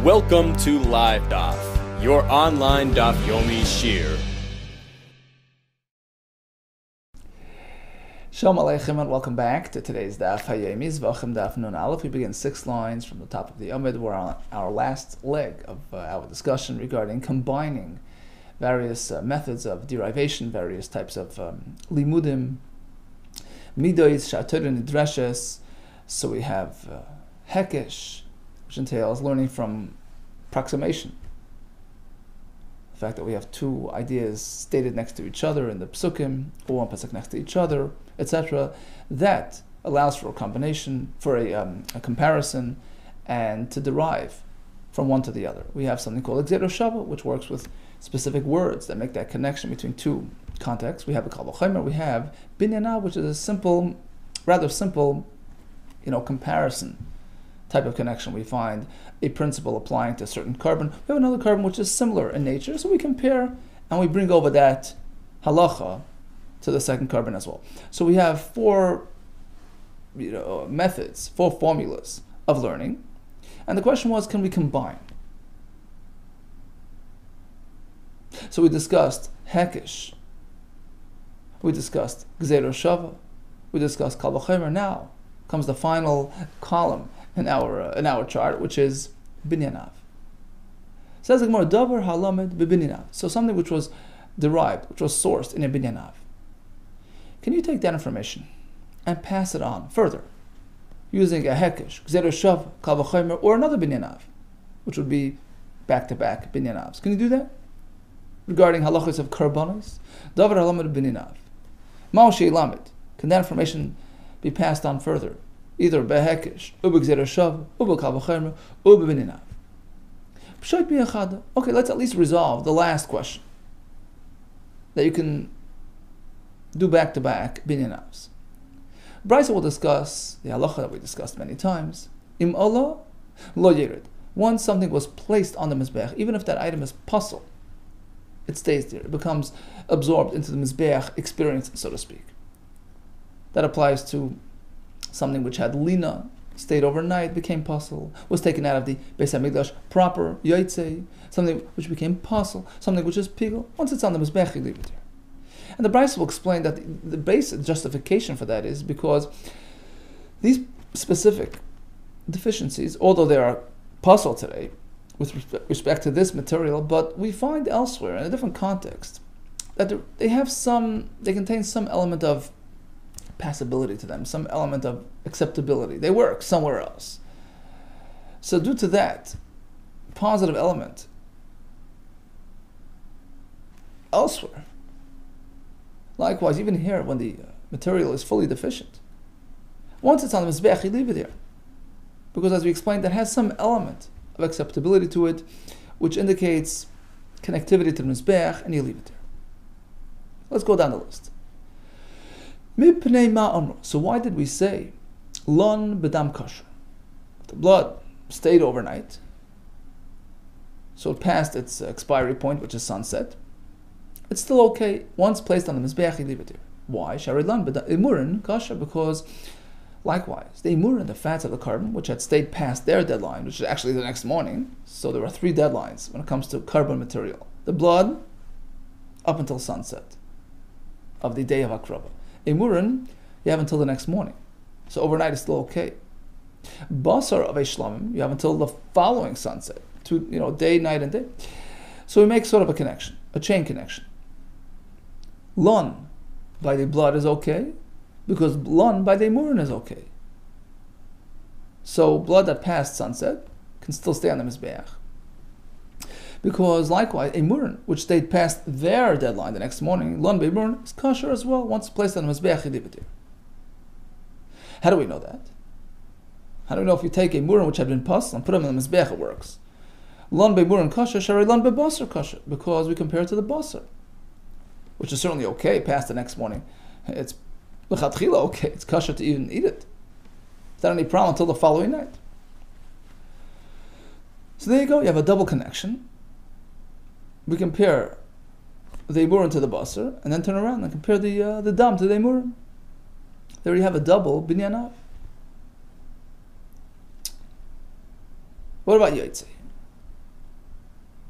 Welcome to LiveDaf, your online Daf Yomi Shir. Shalom Aleichem and welcome back to today's Daf Hayomi, Zevachim Daf Nun Aleph. We begin 6 lines from the top of the Amud. We're on our last leg of our discussion regarding combining various methods of derivation, various types of limudim, midois, shatur, nidreshes. So we have hekesh, which entails learning from approximation. The fact that we have two ideas stated next to each other in the psukim, or one pasuk next to each other, etc., that allows for a combination, for a comparison, and to derive from one to the other. We have something called Gzera Shava, which works with specific words that make that connection between two contexts. We have a Kal V'chomer, we have Binyana, which is a simple, rather simple, comparison type of connection. We find a principle applying to a certain carbon. We have another carbon which is similar in nature, so we compare and we bring over that halacha to the second carbon as well. So we have four methods, four formulas of learning, and the question was, can we combine? So we discussed hekesh, we discussed gzera shava, we discussed kal v'chomer. Now comes the final column in our chart, which is binyanav. Says the Gemara, davar halamed b'binyanav. So something which was derived, which was sourced in a binyanav. Can you take that information and pass it on further using a hekesh, gzera shava, kal v'chomer, or another binyanav, which would be back-to-back binyanavs? Can you do that? Regarding halachos of karbanos, davar halamed b'binyanav. Ma'o she'elamed. Can that information be passed on further, either behekesh, ube gzera shava, ube kal v'chomer, ube bininav? Okay, let's at least resolve the last question, that you can do back-to-back binyanavs. Brisa will discuss the halacha that we discussed many times. Im Allah lo yerid. Once something was placed on the mizbeach, even if that item is puzzle, it stays there. It becomes absorbed into the mizbeach experience, so to speak. That applies to something which had lina, stayed overnight, became puzzle, was taken out of the Beis HaMikdash proper, yotzei, something which became puzzle, something which is pigel. Once it's on the mizbech, you leave it there. And the Brisa will explain that the basic justification for that is because these specific deficiencies, although they are puzzle today with respect to this material, but we find elsewhere in a different context that they contain some element of passability to them, some element of acceptability. They work somewhere else. So due to that positive element elsewhere, likewise, even here, when the material is fully deficient, once it's on the mizbeach, you leave it there. Because as we explained, that has some element of acceptability to it, which indicates connectivity to the mizbeach, and you leave it there. Let's go down the list. So why did we say lon bedam kosher? The blood stayed overnight, so it passed its expiry point, which is sunset. It's still okay. Once placed on the mizbeach, you leave it there. Why? Sharilan imurin kosher, because likewise the imurin, the fats of the carbon, which had stayed past their deadline, which is actually the next morning. So there are 3 deadlines when it comes to carbon material. The blood up until sunset of the day of Akrava. Imurin, you have until the next morning. So overnight is still okay. Basar of a shlamim, you have until the following sunset. Day, night, and day. So we make sort of a connection, a chain connection. Lon by the blood is okay, because lon by the imurin is okay. So blood that passed sunset can still stay on the mizbeach. Because likewise, a murin, which stayed past their deadline the next morning, lon be'murin, is kosher as well. Once placed on the mizbeach, you leave it there. How do we know that? How do we know if you take a murin which had been puzzled and put them in the mizbeach, it works? Lon be'murin kosher, shari lon be'basar kosher, because we compare it to the basar, which is certainly okay past the next morning. It's l'chatchila okay, it's kosher to even eat it. It's not any problem until the following night. So there you go, you have a double connection. We compare the imurin to the basar, and then turn around and compare the dam to the imurin. There you have a double binyanav. What about yotzei?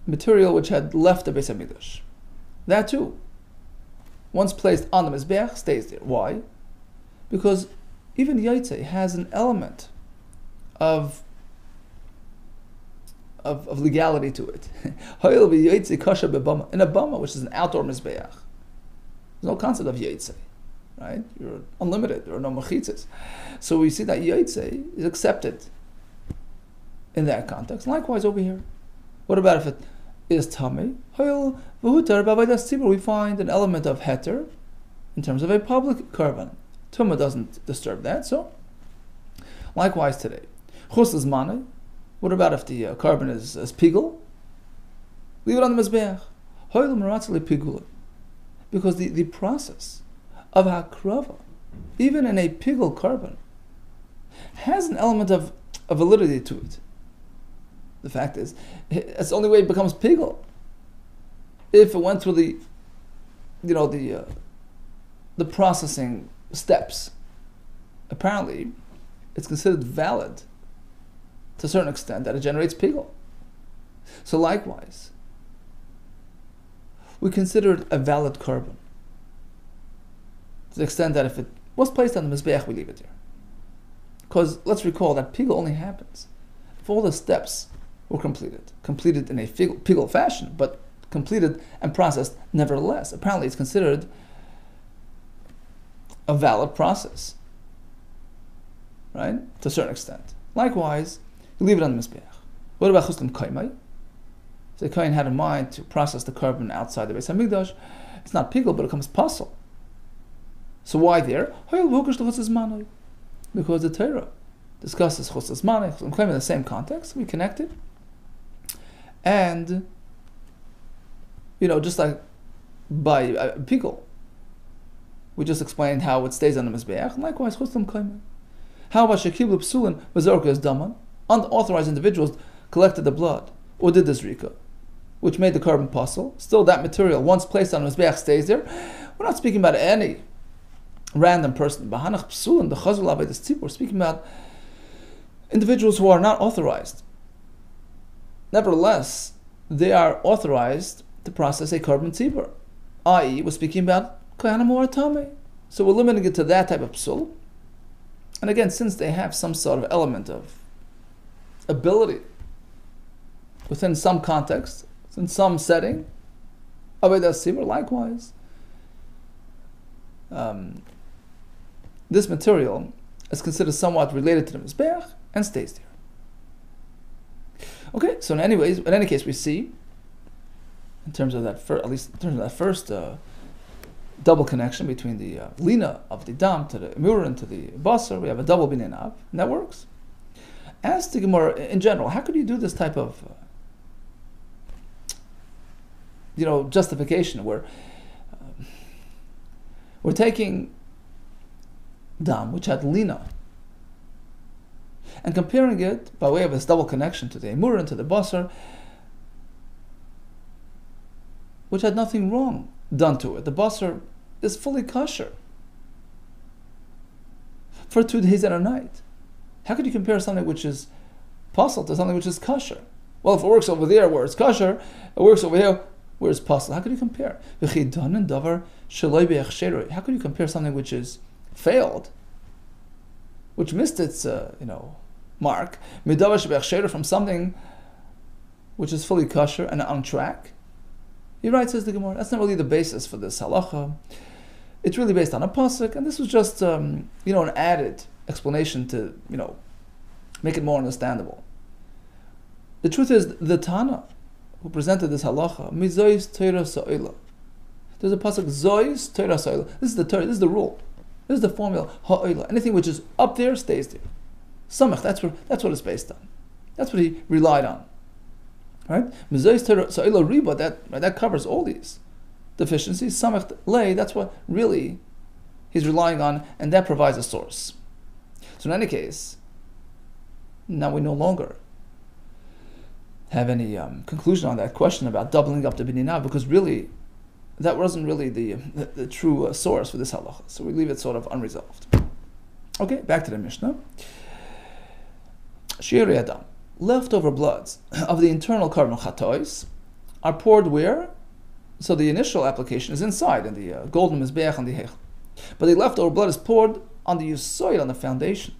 material which had left the Beis Hamikdash. That too, once placed on the Mizbeach, stays there. Why? Because even Yaitse has an element of legality to it. In a bama, which is an outdoor Mizbeach, there's no concept of Yaitse, right? You're unlimited, there are no mechitzes. So we see that Yaitse is accepted in that context. Likewise over here. What about if it is Tamei? We find an element of heter in terms of a public korban. Tumah doesn't disturb that, so likewise today. Chus is manai. What about if the korban is pigul? Leave it on the mizbeach. Because the process of hakrava, even in a pigul korban, has an element of validity to it. The fact is, it's the only way it becomes pigul if it went through the processing steps. Apparently, it's considered valid to a certain extent that it generates pigul. So likewise, we consider it a valid korban to the extent that if it was placed on the mizbeach, we leave it there. Because let's recall that pigul only happens if all the steps were completed in a pigul fashion, but completed and processed nevertheless. Apparently, it's considered a valid process, right? To a certain extent. Likewise, you leave it on the mizbeach. What about chuslam kaimai? So the kohen had in mind to process the korban outside the Beis Hamikdash. It's not pigul, but it becomes puzzle. So why there? Because the Torah discusses chuslas manai, chuslam kaimai in the same context. We connect it. And, just like by pigul, we just explained how it stays on the mizbeach. Likewise, chuslam kaimai. How about shekiblu psulin v'zorkas daman? Unauthorized individuals collected the blood or did the zrika, which made the korban puzzle. Still, that material, once placed on the mizbeach, stays there. We're not speaking about any random person. B'hanach psulin the chazul aved tzibur. We're speaking about individuals who are not authorized. Nevertheless, they are authorized to process a korban tzibur, i.e., we're speaking about kohanim who are tamei. So we're limiting it to that type of psul. And again, since they have some sort of element of ability within some context, in some setting, avodas tzibur, likewise, this material is considered somewhat related to the mizbeach and stays there. Okay, so in any case, we see, in terms of that, first double connection between the lina of the dam to the emur and to the basar, we have a double binyan ab, and that works. As to Gemara in general, how could you do this type of justification where we're taking dam, which had lina, and comparing it by way of this double connection to the emur and to the basar, which had nothing wrong done to it. The basar is fully kosher for 2 days and a night. How could you compare something which is pasul to something which is kosher? Well, if it works over there where it's kosher, it works over here where it's pasul. How could you compare? How could you compare something which is failed, which missed its mark, from something which is fully kosher and on track? You're right, says the Gemara. That's not really the basis for this halacha. It's really based on a pasuk, and this was just an added explanation to make it more understandable. The truth is, the Tana who presented this halacha, mizois teira sa'ila. There's a pasuk zois teira sa'ila. This is the Torah. This is the rule. This is the formula. Ha'ila. Anything which is up there stays there. Samach. That's what it's based on. That's what he relied on. Right? Mizois teira sa'ila riba. That covers all these deficiencies. Samach lay. That's what really he's relying on, and that provides a source. So in any case, now we no longer have any conclusion on that question about doubling up the binyan, because really, that wasn't really the true source for this halacha. So we leave it sort of unresolved. Okay, back to the Mishnah. Shi'urei adam, leftover bloods of the internal korban chatois, are poured where? So the initial application is inside in the golden mizbeach on the heichel, but the leftover blood is poured on the yisoid, on the foundation,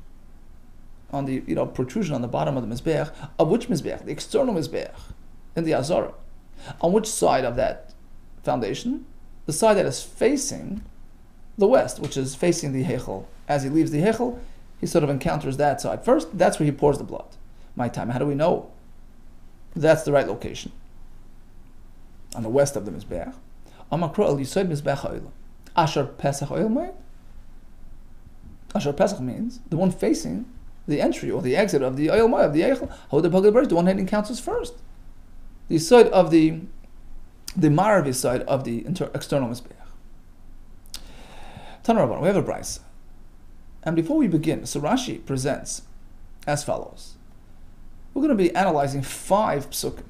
on the protrusion on the bottom of the mizbeach. Of which mizbeach? The external mizbeach in the azara. On which side of that foundation? The side that is facing the west, which is facing the heichel. As he leaves the heichel, he sort of encounters that side first. That's where he pours the blood. My time. How do we know that's the right location? On the west of the mizbeach. Amakro el yisoid mizbeach ha'olam. Asher pesach oil ma'id. Asher pesach means the one facing the entry or the exit of the oil ma'id, of the eichel. Hoda b'hagel, the one that encounters first. The side of the maravi side of the external mizbeach. Tana Rabban, we have a brayso. And before we begin, so Rashi presents as follows. We're going to be analyzing 5 psukim,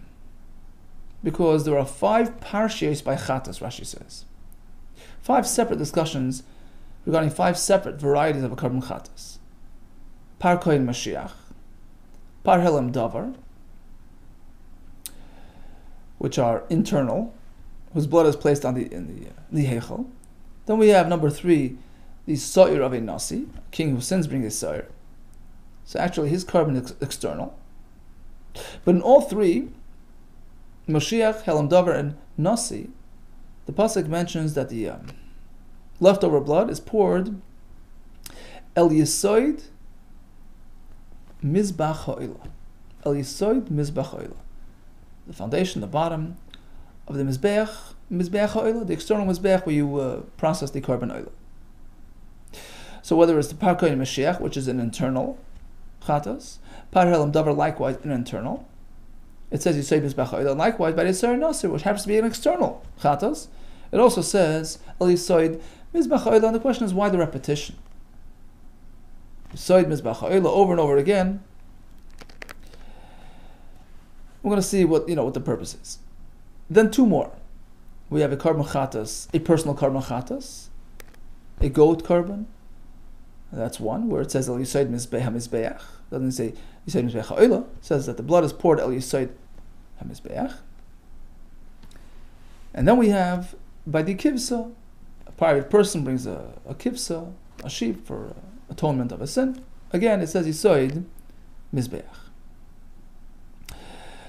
because there are 5 parshios by chatas, Rashi says. 5 separate discussions regarding 5 separate varieties of a carbon chatas. Par kohen Mashiach, par helem davar, which are internal, whose blood is placed on the heichel. Then we have number 3, the so'ir of a nasi, a king who sins brings a so'ir. So actually his carbon is external. But in all 3, Mashiach, Helem Davar, and Nasi, the pasuk mentions that the leftover blood is poured El Yisoid Mizbach Ha'ila. El Yisoid Mizbach Ha'ila. The foundation, the bottom of the Mizbeach Ha'ila, the external Mizbeach where you process the carbon oil. So whether it's the Par Kohen Mashiach, which is an internal chatas, Par Helem Davar, likewise an internal. It says Yisoid Mizbach Ha'ila, likewise by the Yisoid Nasir, which happens to be an external chatas. It also says El Yisoid Mizbach Ha'ila, and the question is why the repetition? Yisoid Mizbach Ha'ila over and over again. We're going to see what the purpose is. Then 2 more. We have a carbon chatas, a personal carbon chatas, a goat carbon. That's one, where it says El Yisoid Mizbeach HaMizbeach. It doesn't say Yisoid Mizbeach Ha'ila. It says that the blood is poured El Yisoid HaMizbeach. And then we have, by the kivsa, a private person brings a kivsa, a sheep, for atonement of a sin. Again, it says Yisoid Mizbeach.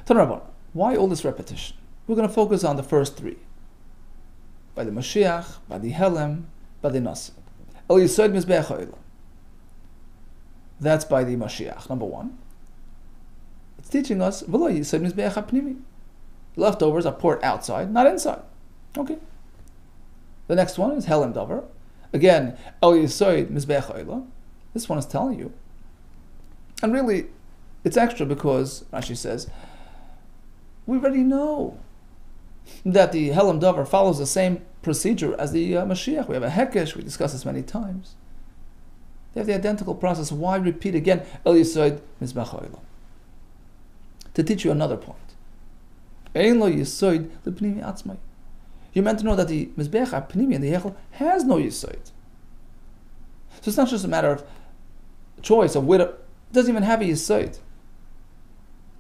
Tana Rabban, why all this repetition? We're going to focus on the first 3. By the Mashiach, by the Helem, by the Nasi. El Yisoid Mizbeach Ha'ila. That's by the Mashiach, number 1. It's teaching us, V'lo Yisoid Mizbeach HaPnimi. Leftovers are poured outside, not inside. Okay. The next one is Helem Davar. Again, El Yisoid Mizbeach Ha'ila. This one is telling you. And really, it's extra because, Rashi says, we already know that the Helem Davar follows the same procedure as the Mashiach. We have a Hekesh, we discussed this many times. They have the identical process. Why repeat again El Yisoid Mizbach Ha'ila? To teach you another point. Ein lo Yisoid l'pnimi atzmai. You're meant to know that the Mizbech HaPnimi and the Heichel has no Yisoid. So it's not just a matter of choice of whether it doesn't even have a Yisoid.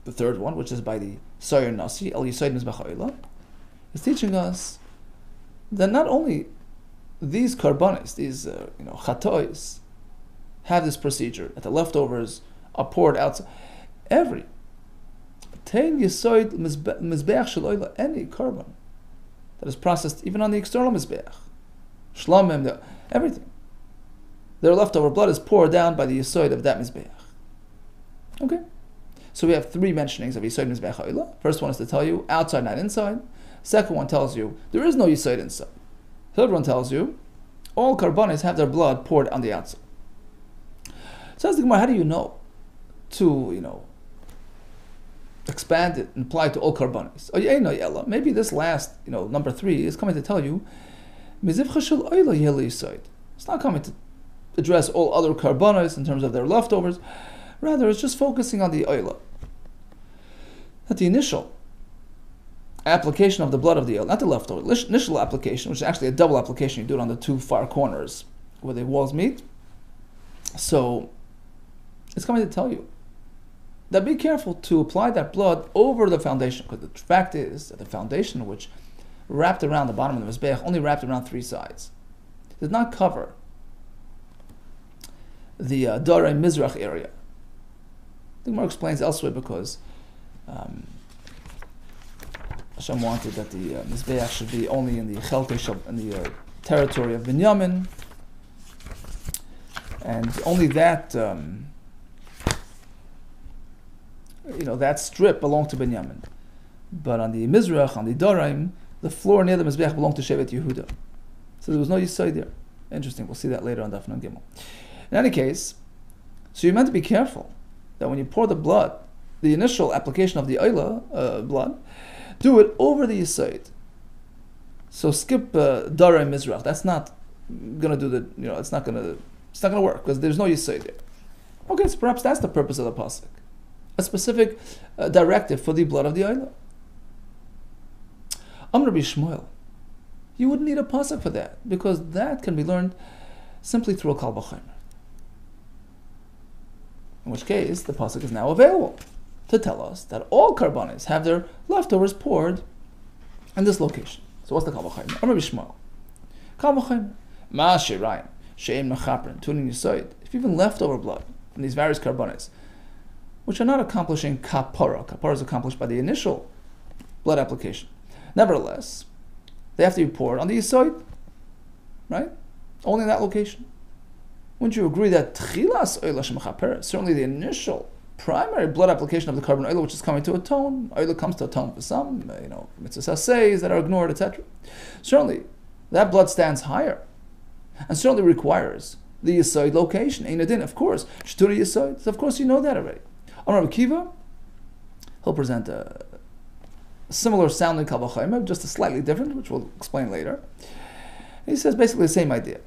The third one, which is by the Soyer Nasi, El Yisoid Mizbach Ha'ila, is teaching us that not only these karbanis, these chatois, have this procedure that the leftovers are poured outside. Every Tein Yisoid Mizbeach Shel Oila, any carbon that is processed even on the external Mizbeach, Shlamim, everything, their leftover blood is poured down by the Yisoid of that Mizbeach. Okay? So we have 3 mentionings of Yisoid Mizbeach Ha'ila. First one is to tell you outside, not inside. Second one tells you there is no Yisoid inside. Third one tells you all karbanis have their blood poured on the outside. So as the Gemara, how do you know to expand it and apply it to all karbanis? Maybe this last number 3 is coming to tell you it's not coming to address all other karbanis in terms of their leftovers. Rather, it's just focusing on the oila. That the initial application of the blood of the oil, not the leftover, initial application, which is actually a double application, you do it on the 2 far corners where the walls meet. So it's coming to tell you that be careful to apply that blood over the foundation, because the fact is that the foundation, which wrapped around the bottom of the Mizbeach, only wrapped around 3 sides. It did not cover the Darei Mizrach area. The Gemara explains elsewhere because Hashem wanted that the Mizbeach should be only in the territory of Binyamin, and only that that strip belonged to Binyamin. But on the Mizrach, on the Doraim, the floor near the Mizbeach belonged to Shevet Yehuda. So there was no Yisod there. Interesting, we'll see that later on Daf Nun Gimel. In any case, so you're meant to be careful that when you pour the blood, the initial application of the Oila blood, do it over the Yisod. So skip Darai Mizrach. That's not gonna do the, it's not gonna work because there's no Yisod there. Okay, so perhaps that's the purpose of the pasuk, a specific directive for the blood of the Oila. Amr Rabbi Shmuel, you wouldn't need a pasuk for that because that can be learned simply through a Kal V'chomer. In which case, the pasuk is now available to tell us that all karbanis have their leftovers poured in this location. So what's the Kal V'chomer? Amr Rabbi Shmuel, Kal V'chomer, Ma Shirayim, She'en Mechaprin, Tunin Yisoid. If even leftover blood from these various karbanis, which are not accomplishing kapara. Kapara is accomplished by the initial blood application. Nevertheless, they have to be poured on the Yisoid, right? Only in that location. Wouldn't you agree that Tchilas Oila Shemachaperet, certainly the initial primary blood application of the carbon oil, which is coming to atone, oil comes to atone for some, mitzvahs assays that are ignored, etc. Certainly, that blood stands higher, and certainly requires the Yisoid location. Ein adin, of course, Shturi Yisoid. Of course, you know that already. On Rabbi Kiva, he'll present a similar sounding Kal V'chomer, just a slightly different, which we'll explain later. He says basically the same idea.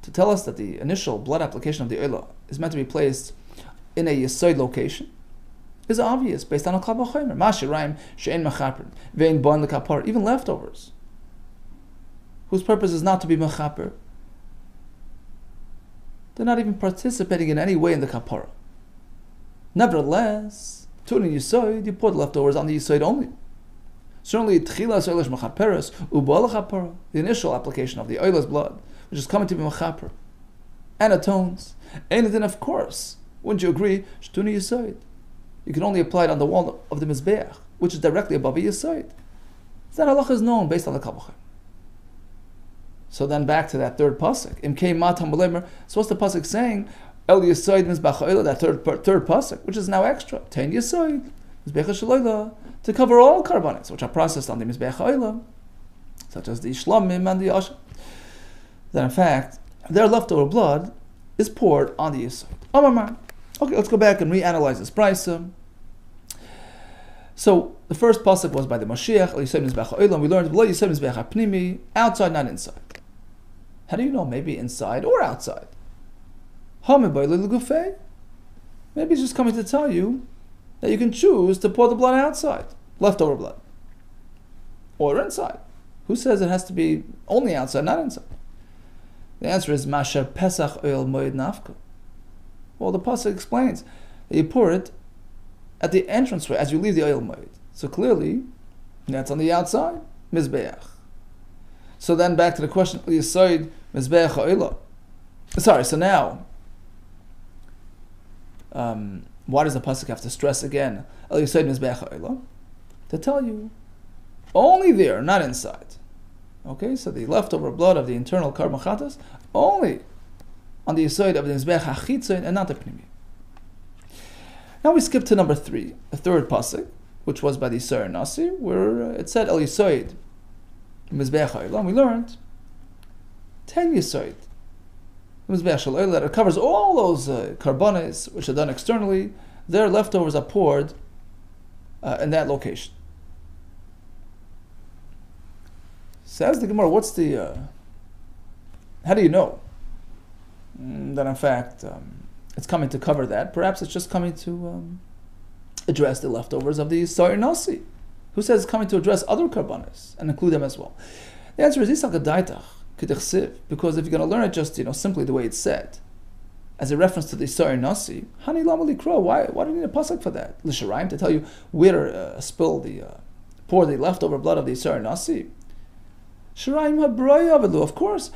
To tell us that the initial blood application of the oila is meant to be placed in a Yisoid location is obvious based on a Kal V'chomer. Mashirayim she'en mechaprin ve'en bon lekapar, even leftovers, whose purpose is not to be mechaper. They're not even participating in any way in the kapara. Nevertheless, Tunin Yisoid, you pour the leftovers on the Yisoid only. Certainly, Tchilas Oilish Mechaperes, Ubal Chapara, the initial application of the Oil's blood, which is coming to be Mechaper, and atones. And then, of course, wouldn't you agree, Shtuni Yisoid? You can only apply it on the wall of the Mizbeach, which is directly above a Yisoid. That halacha is known based on the Kal V'chomer. So then back to that third pasuk. Imkei matam b'leimer. So what's the pasuk saying? El Yisoid Mizbeach ha'oila, that third pasuk, which is now extra. Tein Yisoid Mizbeach ha'oila, to cover all karbanis which are processed on the Mizbeach ha'oila, such as the Shlomim and the Asher. That in fact, their leftover blood is poured on the Yisoid. Amar. Okay, let's go back and reanalyze this brisa. So the first pasuk was by the Mashiach, El Yisoid Mizbeach ha'oila, and we learned Lo Yisoid Mizbeach ha'pnimi, outside, not inside. How do you know? Maybe inside or outside. Maybe he's just coming to tell you that you can choose to pour the blood outside, leftover blood, or inside. Who says it has to be only outside, not inside? The answer is Masher Pesach Oil Moed Nafka. Well, the pasuk explains that you pour it at the entranceway as you leave the oil moed. So clearly, that's on the outside, Mizbeach. So then back to the question, Yisoid Mizbeach ha'oila. Sorry, so now, why does the pasuk have to stress again, El Yisoid Mizbeach ha'oila? To tell you, only there, not inside. Okay, so the leftover blood of the internal karban chatas, only on the Yisoid of the Mizbeach ha'chitzon and not the pnimi. Now we skip to number 3, the third pasuk, which was by the Yisrael Nasi, where it said El Yisoid Mizbeach ha'oila, and we learned 10 Yisoid Mizbeach ha'oila, that it covers all those karbanis which are done externally. Their leftovers are poured in that location. Says the Gemara, what's the how do you know that in fact it's coming to cover that? Perhaps it's just coming to address the leftovers of the Yisrael Nasi. Who says it's coming to address other karbanis and include them as well? The answer is Isak Adaitach K'dichsiv, because if you're going to learn it just simply the way it's said, as a reference to the Isar Nasi, Hani Lama Likro, why do you need a pasuk for that? L'Sharaim, to tell you where to pour the leftover blood of the Isar Nasi. Sharaim HaBroya Avelu, of course,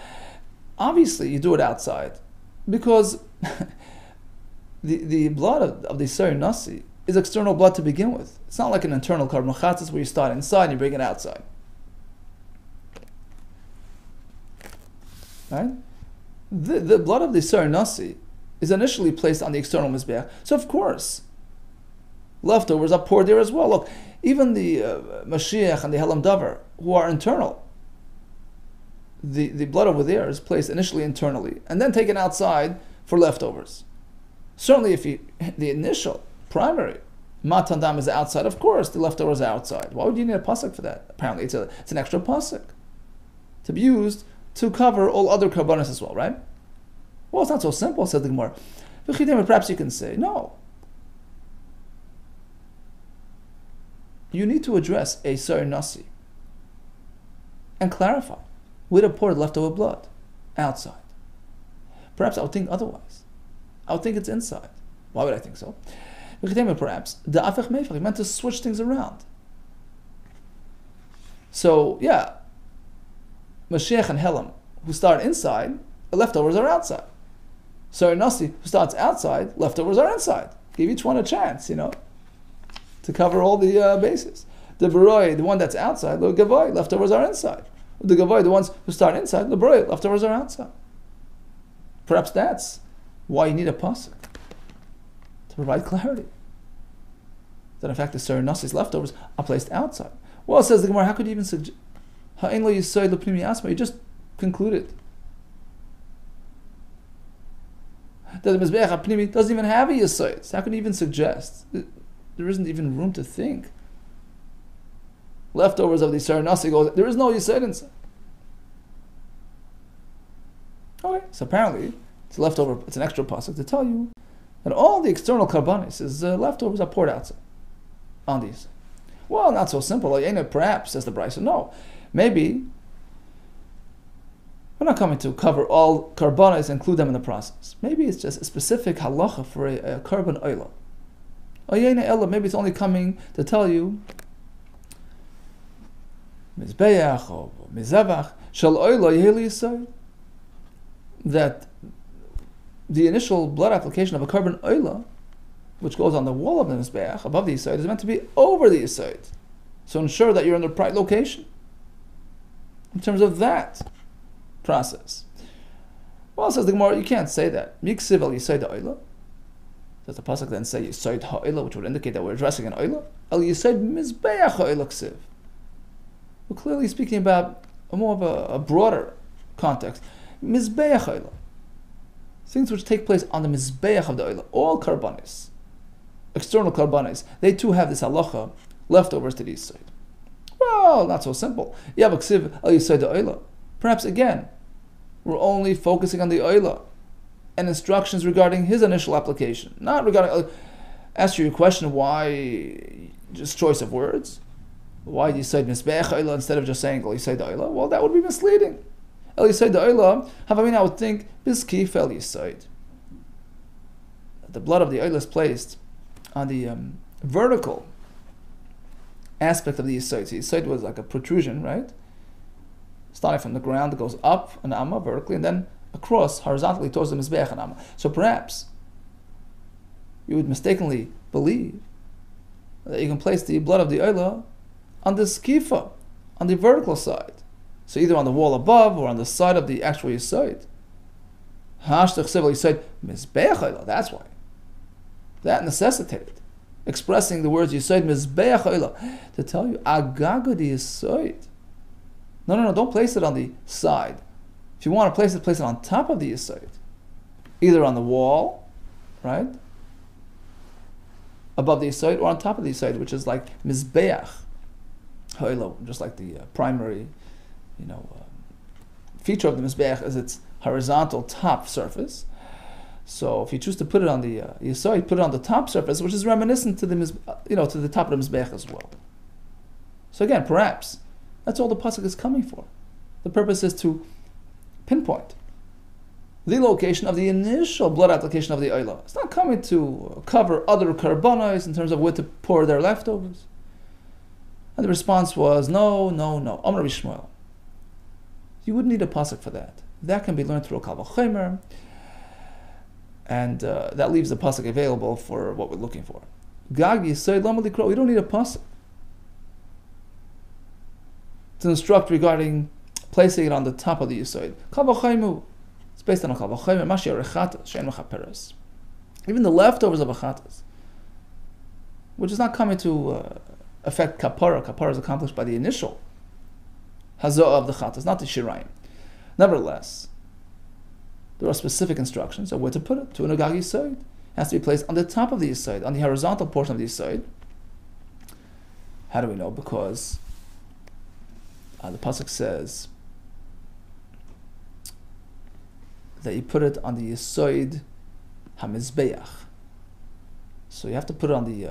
obviously you do it outside, because the blood of the Isar Nasi is external blood to begin with. It's not like an internal carbon chatzis where you start inside and you bring it outside. Right? The blood of the Isar Nasi is initially placed on the external mizbeach. So of course, leftovers are poured there as well. Look, even the Mashiach and the Helam Davar, who are internal, the blood over there is placed initially internally and then taken outside for leftovers. Certainly if the initial, primary, Matan Dam is outside, of course the leftovers are outside. Why would you need a pasuk for that? Apparently it's an extra pasuk to be used to cover all other karbanos as well, right? Well, it's not so simple, said the Gemara. Perhaps you can say, no. You need to address a Isar Nasi and clarify where to pour leftover blood outside. Perhaps I would think otherwise. I would think it's inside. Why would I think so? Perhaps the Afech Meifach meant to switch things around. So, yeah, Mashiach and Helam, who start inside, the leftovers are outside. Isar Nasi, who starts outside, leftovers are inside. Give each one a chance, to cover all the bases. The Baroi, the one that's outside, the Gavoi, leftovers are inside. The Gavoi, the ones who start inside, the Baroi, leftovers are outside. Perhaps that's why you need a pasuk, to provide clarity. That in fact the Isar Nasi's leftovers are placed outside. Well, says the Gemara, how could you even suggest? You just concluded that the Mizbeach HaPnimi doesn't even have a Yesod. How can you even suggest? There isn't even room to think. Leftovers of the Isar Nasi goes, there is no Yesod inside. Okay, so apparently it's leftover. It's an extra pasuk to tell you that all the external karbanis leftovers are poured outside on these. Well, not so simple. Perhaps, says the Brisa. No, maybe we're not coming to cover all karbanis and include them in the process. Maybe it's just a specific halacha for a karban oila. Maybe it's only coming to tell you mizbeach or mizevach shel oila yeheli yisod, that the initial blood application of a karban oila, which goes on the wall of the mizbeach above the yisod, is meant to be over the yisod. So ensure that you're in the right location in terms of that process. Well, says the Gemara, you can't say that. Miksiv al yisod ha'oila. Does the pasuk then say yisod ha'oila, which would indicate that we're addressing an oila? Al yisod mizbeach ha'oila ksiv. We're clearly speaking about more of a broader context. Mizbeach ha'oila. Things which take place on the mizbeach of the oila. All karbanis, external karbanis, they too have this halacha, leftovers to the yisod. Well, not so simple. You have a ksiv al yisod ha'oila. Perhaps again, we're only focusing on the oila and instructions regarding his initial application, not regarding. Ask you a question: why just choice of words? Why do you say mizbeach oila instead of just saying el yisod oila? Well, that would be misleading. El yisod oila, I would think biskif el yisod. The blood of the oila is placed on the vertical aspect of the yisod. So yisod was like a protrusion, right? Starting from the ground, it goes up an amma vertically, and then across horizontally towards the mizbeach and amma. So perhaps you would mistakenly believe that you can place the blood of the oila on the skifa, on the vertical side. So either on the wall above or on the side of the actual yisod. That's why. That necessitated expressing the words yisod mizbeach oila to tell you agaga the yisod. No, don't place it on the side. If you want to place it on top of the yisod. Either on the wall, right? Above the yisod, or on top of the yisod, which is like mizbeach ha'olah, just like the primary, feature of the mizbeach is its horizontal top surface. So if you choose to put it on the yisod, put it on the top surface, which is reminiscent to the to the top of the mizbeach as well. So again, perhaps that's all the pasuk is coming for. The purpose is to pinpoint the location of the initial blood application of the oila. It's not coming to cover other karbanos in terms of where to pour their leftovers. And the response was, no. Amar Rabbi Shmuel. You wouldn't need a pasuk for that. That can be learned through a kal v'chomer, and that leaves the pasuk available for what we're looking for. Gag yisoid lama likro. We don't need a pasuk to instruct regarding placing it on the top of the yisoid. Kal v'chomer. It's based on a kal v'chomer. Mashi arechatas she'en mechaperes. Even the leftovers of achatas, which is not coming to affect kapara. Kapara is accomplished by the initial hazah of the chatas, not the shirayim. Nevertheless, there are specific instructions of where to put it. To an agag yisoid, it has to be placed on the top of the yisoid, on the horizontal portion of the yisoid. How do we know? Because the pasuk says that you put it on the yisoid hamizbeach. So you have to put it on the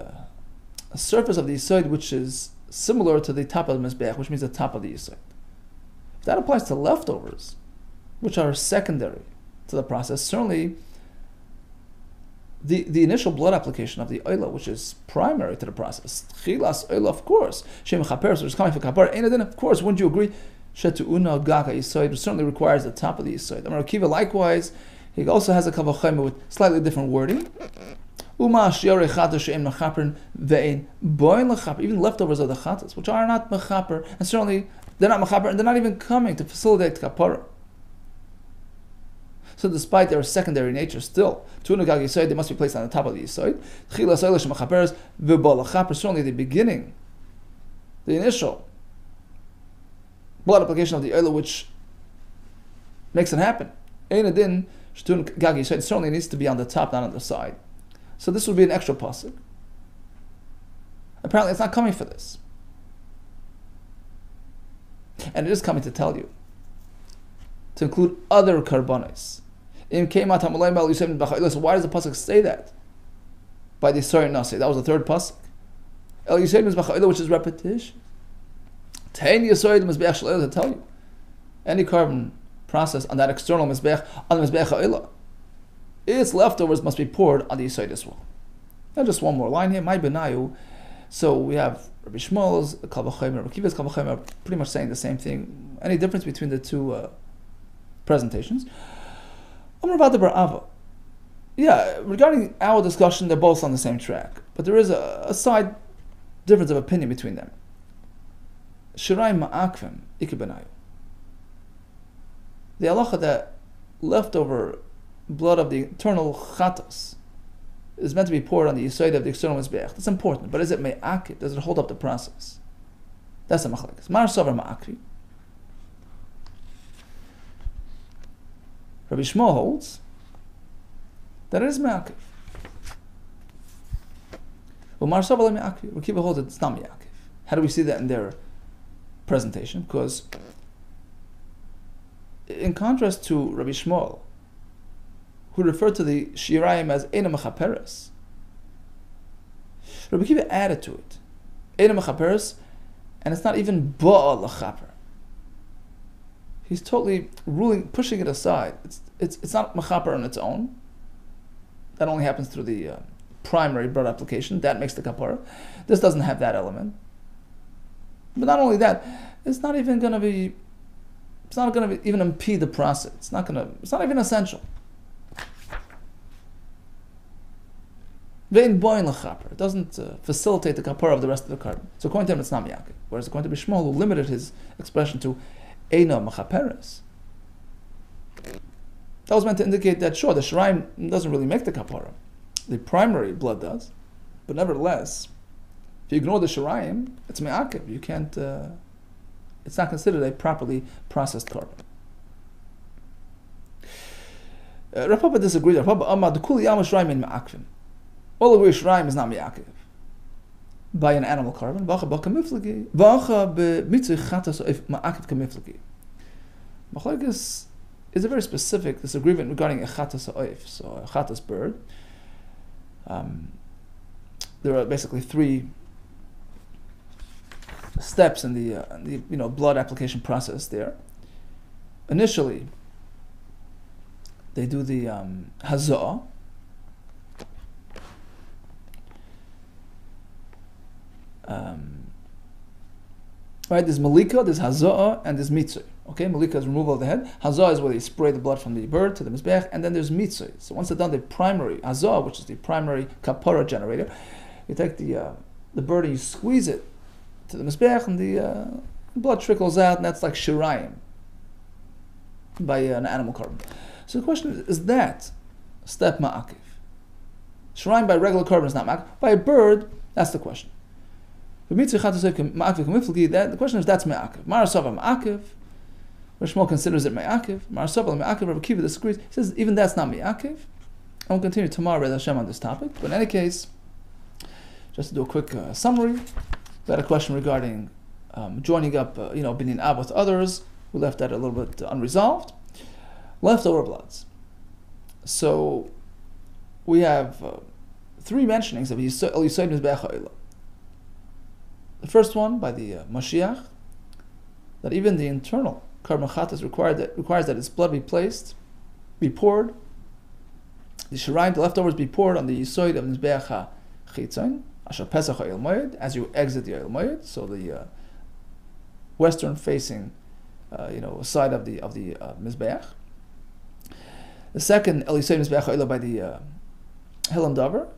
surface of the yisoid, which is similar to the top of the mizbeach, which means the top of the yisoid. If that applies to leftovers, which are secondary to the process, certainly the initial blood application of the oila, which is primary to the process, chilas oila, of course, shem chaperes, which is coming for kapar, and then of course, wouldn't you agree? Shetu'una gaga yisoid certainly requires the top of the yisoid. Amar Akiva, likewise, he also has a kal v'chomer with slightly different wording. Uma shiore chatas she'en mechaperin ve'en boin lechaper, even leftovers of the chatas, which are not mechaper, and certainly they're not mechaper, and they're not even coming to facilitate kapara. So despite their secondary nature, still, tu'una gaga yisoid, they must be placed on the top of the yisoid. Chilas oila she'mechaperes ve'bo lechaper, certainly the beginning, the initial blood application of the oil, which makes it happen. Ein adin shtun gagi, so it certainly needs to be on the top, not on the side. So this would be an extra pasuk. Apparently, it's not coming for this, and it is coming to tell you to include other karbanos. So why does the pasuk say that? By the Yisrael Nasi, that was the third pasuk. El Yisrael Mizbach, which is repetition. To tell you, any carbon process on that external mizbech, on the mizbech ha'ila, its leftovers must be poured on the yisoid as well. Now just one more line here, my benayu. So we have Rabbi Shmuel's kal v'chomer, Rabbi Akiva's kal v'chomer, pretty much saying the same thing. Any difference between the two presentations? Amar Vada bar Ava. Yeah, regarding our discussion, they're both on the same track, but there is a side difference of opinion between them. Shirayim ma'akvim ikebenayu. The halacha that leftover blood of the internal chatas is meant to be poured on the yisoid of the external mizbeach. That's important, but is it me'akid? Does it hold up the process? That's a machlekes. Mar sover ma'akri. Rabbi Shmuel holds that it is me'akiv. Well, Mar sover me'akri. Rabbi Akiva holds that it's not me'akiv. How do we see that in their presentation? Because in contrast to Rabbi Shmuel, who referred to the shirayim as Eina Mechaperes, Rabbi Akiva added to it Eina Mechaperes, and it's not even Ba'a L'chaper. He's totally pushing it aside. It's not Mechaper on its own. That only happens through the primary blood application. That makes the kapara. This doesn't have that element. But not only that, it's not even going to even impede the process. It's not even essential. It doesn't facilitate the kapara of the rest of the carbon. So according to him, it's not miyakid. Whereas according to Bishmol, who limited his expression to eina mechaperes, that was meant to indicate that sure, the shirayim doesn't really make the kapara. The primary blood does. But nevertheless, if you ignore the shirayim, it's me'akev. You can't. It's not considered a properly processed carbon. Rav Papa disagreed. Rav Papa amad kuli yama shirayim in me'akvim. All of which shirayim is not me'akev by an animal carbon. V'acha b'kamiflagi. V'acha b'mitzvah chatas of me'akev kamiflagi. Machlokes is a very specific disagreement regarding a chatas ha'oif, so a chatas bird. There are basically three steps in the blood application process there. Initially, they do the hazah. Right, there's malika, there's hazah, and there's mitzvah. Okay, malika is removal of the head. Hazah is where they spray the blood from the bird to the mizbeach, and then there's mitzvah. So once they're done, the primary hazah, which is the primary kapara generator, you take the bird and you squeeze it to the mizbeach, and the blood trickles out, and that's like shirayim by an animal carbon. So the question is that step ma'akiv? Shirayim by regular carbon is not ma'akiv. By a bird, that's the question. The question is, that's me'akiv. Marasava me'akiv. Rav Shmuel considers it me'akiv. Marasava me'akiv. Rav Akiva disagrees. He says even that's not me'akiv. And we'll continue tomorrow, Rez Hashem, on this topic. But in any case, just to do a quick summary, we had a question regarding joining up, binyan ab with others. We left that a little bit unresolved. Leftover bloods. So we have 3 mentionings of Yisoid Mizbeach Ha'olah. The first one by the Mashiach, that even the internal carbon chatas requires that its blood be poured, the shirayim, the leftovers, be poured on the yisoid of Mizbeach HaChitzon, Asher Pesach HaOil Moed, as you exit the Oil Moed, so the western facing side of the Mizbeach. The second, El Yisoid Mizbeach HaOil by the Helam Davar,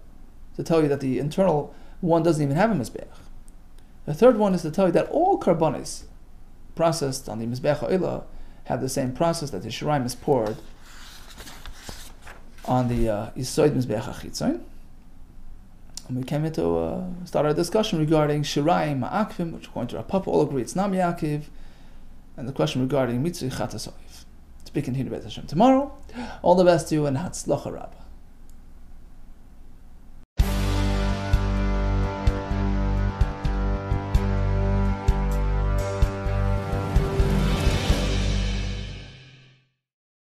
to tell you that the internal one doesn't even have a Mizbeach. The third one is to tell you that all karbanis processed on the Mizbeach HaOlah have the same process, that the shirayim is poured on the Yisoid Mizbeach HaChitzon. And we came here to start our discussion regarding shirayim ma'akvim, which according to Rav Papa all agree it's not me'akiv, and the question regarding mitzvah chatas oif. To be continued by Hashem tomorrow. All the best to you, and Hatzlacha Rabbah.